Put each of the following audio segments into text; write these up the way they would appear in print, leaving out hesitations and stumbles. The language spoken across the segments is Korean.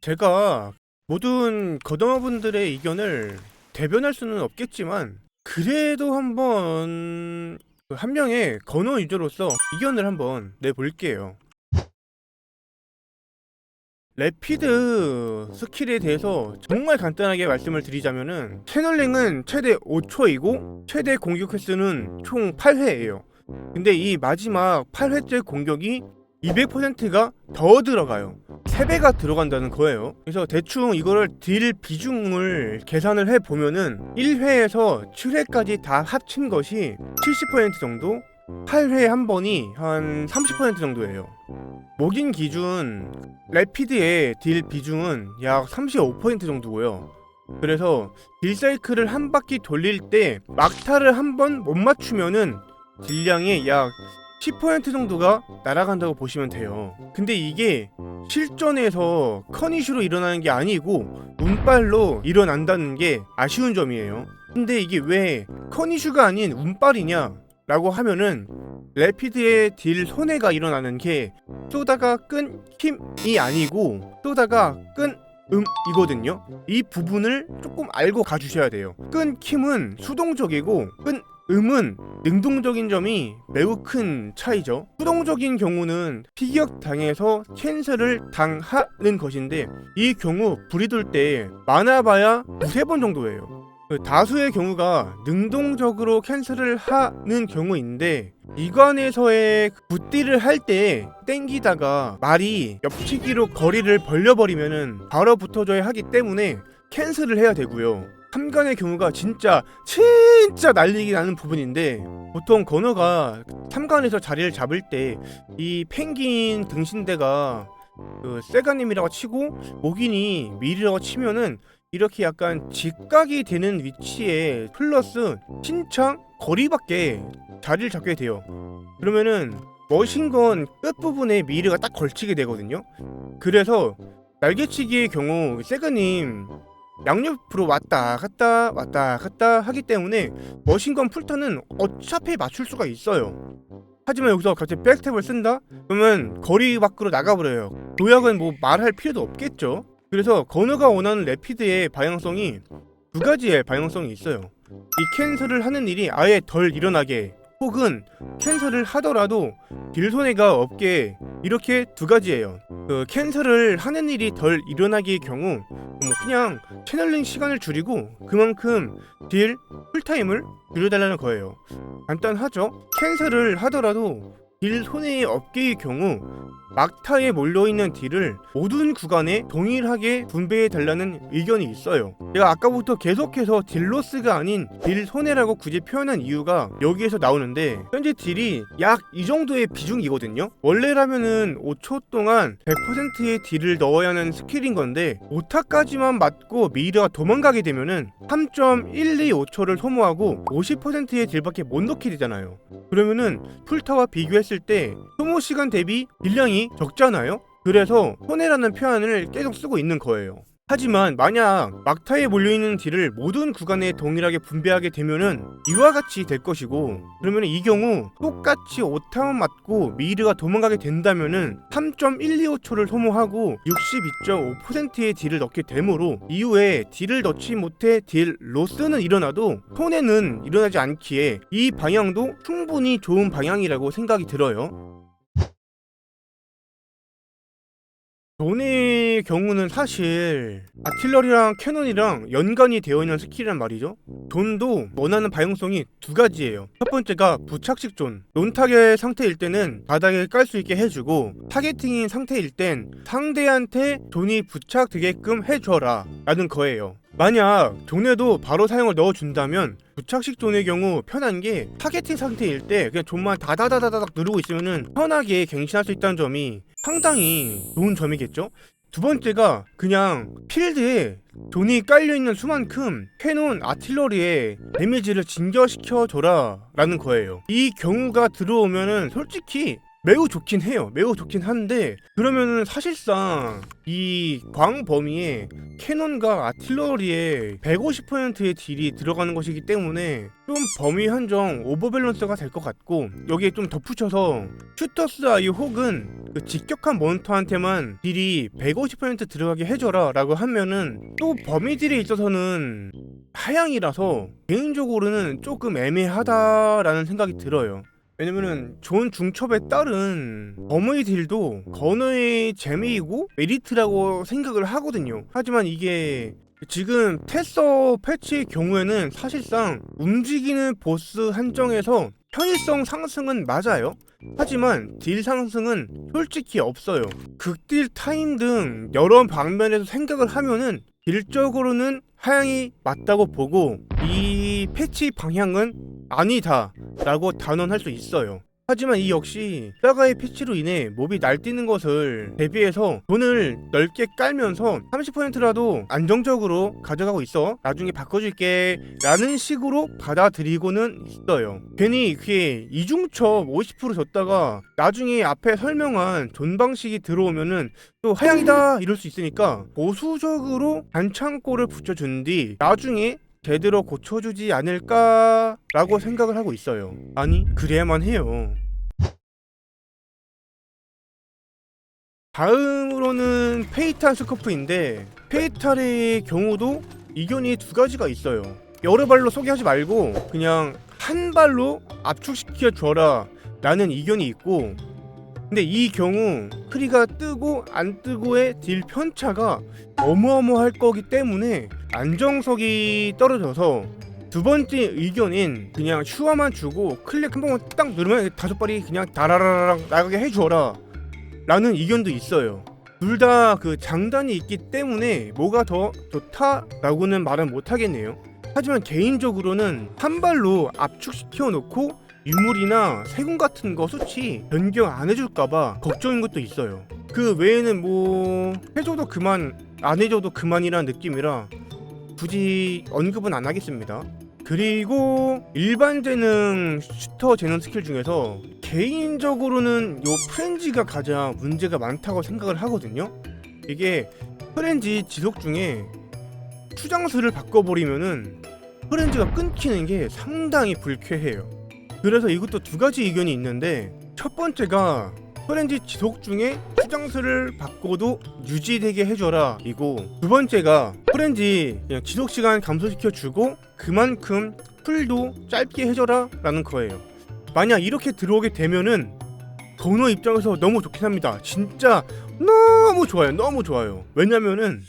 제가 모든 거더마분들의 의견을 대변할 수는 없겠지만 그래도 한번 한 명의 건어 유저로서 의견을 한번 내볼게요. 래피드 스킬에 대해서 정말 간단하게 말씀을 드리자면은 채널링은 최대 5초이고 최대 공격 횟수는 총 8회예요. 근데 이 마지막 8회째 공격이 200%가 더 들어가요. 3배가 들어간다는 거예요. 그래서 대충 이거를 딜 비중을 계산을 해보면은 1회에서 7회까지 다 합친 것이 70% 정도, 8회 한 번이 한 30% 정도예요. 목인 기준 래피드의 딜 비중은 약 35% 정도고요. 그래서 딜 사이클을 한 바퀴 돌릴 때 막타를 한 번 못 맞추면은 딜량의 약 10% 정도가 날아간다고 보시면 돼요. 근데 이게 실전에서 커니슈로 일어나는 게 아니고 운빨로 일어난다는 게 아쉬운 점이에요. 근데 이게 왜 커니슈가 아닌 운빨이냐 라고 하면은 래피드의 딜 손해가 일어나는 게 쏘다가 끈 힘이 아니고 쏘다가 끈 이거든요. 이 부분을 조금 알고 가주셔야 돼요. 끈 킴은 수동적이고 끈 음은 능동적인 점이 매우 큰 차이죠. 수동적인 경우는 피격 당해서 캔슬을 당하는 것인데 이 경우 불이 돌 때 많아봐야 두세 번 정도예요. 다수의 경우가 능동적으로 캔슬을 하는 경우인데 이관에서의 굿딜을 할 때 땡기다가 말이 옆치기로 거리를 벌려버리면은 바로 붙어줘야 하기 때문에 캔슬을 해야 되고요. 3간의 경우가 진짜 난리가 나는 부분인데 보통 건어가 3간에서 자리를 잡을 때 이 펭귄 등신대가 세가님이라고 치고 목인이 밀이라고 치면은 이렇게 약간 직각이 되는 위치에 플러스 신창 거리밖에 자리를 잡게 돼요. 그러면은 머신건 끝부분에 미르가 딱 걸치게 되거든요. 그래서 날개치기의 경우 세가님 양옆으로 왔다 갔다 하기 때문에 머신건 풀턴은 어차피 맞출 수가 있어요. 하지만 여기서 갑자기 백스텝을 쓴다? 그러면 거리 밖으로 나가버려요. 도약은 뭐 말할 필요도 없겠죠. 그래서 건우가 원하는 래피드의 방향성이 두 가지의 방향성이 있어요. 이 캔슬을 하는 일이 아예 덜 일어나게 혹은 캔슬을 하더라도 딜 손해가 없게 이렇게 두 가지예요. 캔슬을 하는 일이 덜 일어나기의 경우 그냥 채널링 시간을 줄이고 그만큼 딜 풀타임을 줄여달라는 거예요. 간단하죠? 캔슬을 하더라도 딜 손해의 없게의 경우 막타에 몰려있는 딜을 모든 구간에 동일하게 분배해달라는 의견이 있어요. 제가 아까부터 계속해서 딜로스가 아닌 딜 손해라고 굳이 표현한 이유가 여기에서 나오는데 현재 딜이 약 이 정도의 비중이거든요. 원래라면은 5초 동안 100%의 딜을 넣어야 하는 스킬인 건데 5타까지만 맞고 미이르가 도망가게 되면은 3.125초를 소모하고 50%의 딜밖에 못 넣게 되잖아요. 그러면은 풀타와 비교했을 때 소모 시간 대비 딜량이 적잖아요? 그래서 손해라는 표현을 계속 쓰고 있는 거예요. 하지만 만약 막타에 몰려있는 딜을 모든 구간에 동일하게 분배하게 되면은 이와 같이 될 것이고 그러면 이 경우 똑같이 5타만 맞고 미이르가 도망가게 된다면은 3.125초를 소모하고 62.5%의 딜을 넣게 되므로 이후에 딜을 넣지 못해 딜 로스는 일어나도 손해는 일어나지 않기에 이 방향도 충분히 좋은 방향이라고 생각이 들어요. 존의 경우는 사실 아틸러리랑 캐논이랑 연관이 되어 있는 스킬이란 말이죠. 존도 원하는 방향성이 두 가지예요. 첫 번째가 부착식 존. 논타겟 상태일 때는 바닥에 깔 수 있게 해주고 타겟팅인 상태일 땐 상대한테 존이 부착되게끔 해줘라 라는 거예요. 만약 존에도 바로 사용을 넣어준다면 부착식 존의 경우 편한 게 타겟팅 상태일 때 그냥 존만 다다다다닥 누르고 있으면은 편하게 갱신할 수 있다는 점이 상당히 좋은 점이겠죠? 두 번째가 그냥 필드에 존이 깔려있는 수만큼 캐논 아틸러리의 데미지를 증가시켜줘라 라는 거예요. 이 경우가 들어오면은 솔직히 매우 좋긴 해요. 매우 좋긴 한데 그러면은 사실상 이 광범위에 캐논과 아틸러리의 150%의 딜이 들어가는 것이기 때문에 좀 범위 한정 오버밸런스가 될 것 같고 여기에 좀 덧붙여서 슈터스 아이 혹은 그 직격한 몬스터한테만 딜이 150% 들어가게 해줘라 라고 하면은 또 범위딜에 있어서는 하향이라서 개인적으로는 조금 애매하다라는 생각이 들어요. 왜냐면은 좋은 중첩에 따른 범위 딜도 건어의 재미이고 메리트라고 생각을 하거든요. 하지만 이게 지금 테서 패치의 경우에는 사실상 움직이는 보스 한정에서 편의성 상승은 맞아요. 하지만 딜 상승은 솔직히 없어요. 극딜 타임 등 여러 방면에서 생각을 하면은 딜적으로는 하향이 맞다고 보고 이 패치 방향은 아니다 라고 단언할 수 있어요. 하지만 이 역시 사가의 패치로 인해 몹이 날뛰는 것을 대비해서 돈을 넓게 깔면서 30%라도 안정적으로 가져가고 있어, 나중에 바꿔줄게 라는 식으로 받아들이고는 있어요. 괜히 그게 이중첩 50% 줬다가 나중에 앞에 설명한 존 방식이 들어오면은 또 하향이다 이럴 수 있으니까 보수적으로 반창고를 붙여준 뒤 나중에 제대로 고쳐주지 않을까라고 생각을 하고 있어요. 아니, 그래야만 해요. 다음으로는 페이탈 스코프인데, 페이탈의 경우도 이견이 두 가지가 있어요. 여러 발로 소개하지 말고 그냥 한 발로 압축시켜 줘라 라는 이견이 있고, 근데 이 경우 크리가 뜨고 안 뜨고의 딜 편차가 어마어마할 거기 때문에 안정성이 떨어져서 두 번째 의견인 그냥 슈화만 주고 클릭 한 번만 딱 누르면 다섯 발이 그냥 다라라랑 나가게 해주어라 라는 의견도 있어요. 둘 다 그 장단이 있기 때문에 뭐가 더 좋다라고는 말은 못하겠네요. 하지만 개인적으로는 한 발로 압축시켜 놓고 유물이나 세금 같은 거 수치 변경 안 해줄까봐 걱정인 것도 있어요. 그 외에는 뭐 해줘도 그만 안 해줘도 그만이라는 느낌이라 굳이 언급은 안 하겠습니다. 그리고 일반 재능 슈터 재능 스킬 중에서 개인적으로는 요 프렌지가 가장 문제가 많다고 생각을 하거든요. 이게 프렌지 지속 중에 추장수를 바꿔버리면은 프렌지가 끊기는 게 상당히 불쾌해요. 그래서 이것도 두 가지 의견이 있는데, 첫 번째가 프렌지 지속 중에 추장수를 바꿔도 유지되게 해줘라 이고, 두 번째가 프렌지 그냥 지속 시간 감소시켜 주고 그만큼 풀도 짧게 해줘라 라는 거예요. 만약 이렇게 들어오게 되면은 건너 입장에서 너무 좋긴 합니다. 진짜 너무 좋아요. 너무 좋아요. 왜냐면은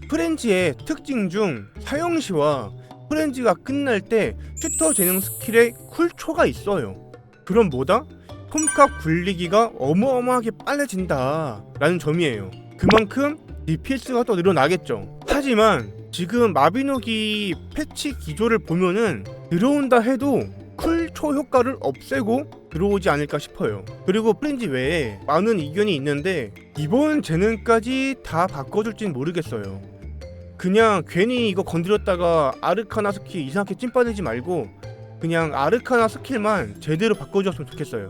프렌지의 특징 중 사용시와 프렌지가 끝날 때 슈터 재능 스킬에 쿨초가 있어요. 그럼 뭐다? 폼값 굴리기가 어마어마하게 빨라진다 라는 점이에요. 그만큼 DPS가 또 늘어나겠죠. 하지만 지금 마비노기 패치 기조를 보면은 들어온다 해도 쿨초 효과를 없애고 들어오지 않을까 싶어요. 그리고 프렌지 외에 많은 의견이 있는데 이번 재능까지 다 바꿔줄진 모르겠어요. 그냥 괜히 이거 건드렸다가 아르카나 스킬 이상하게 찐빠지지 말고 그냥 아르카나 스킬만 제대로 바꿔줬으면 좋겠어요.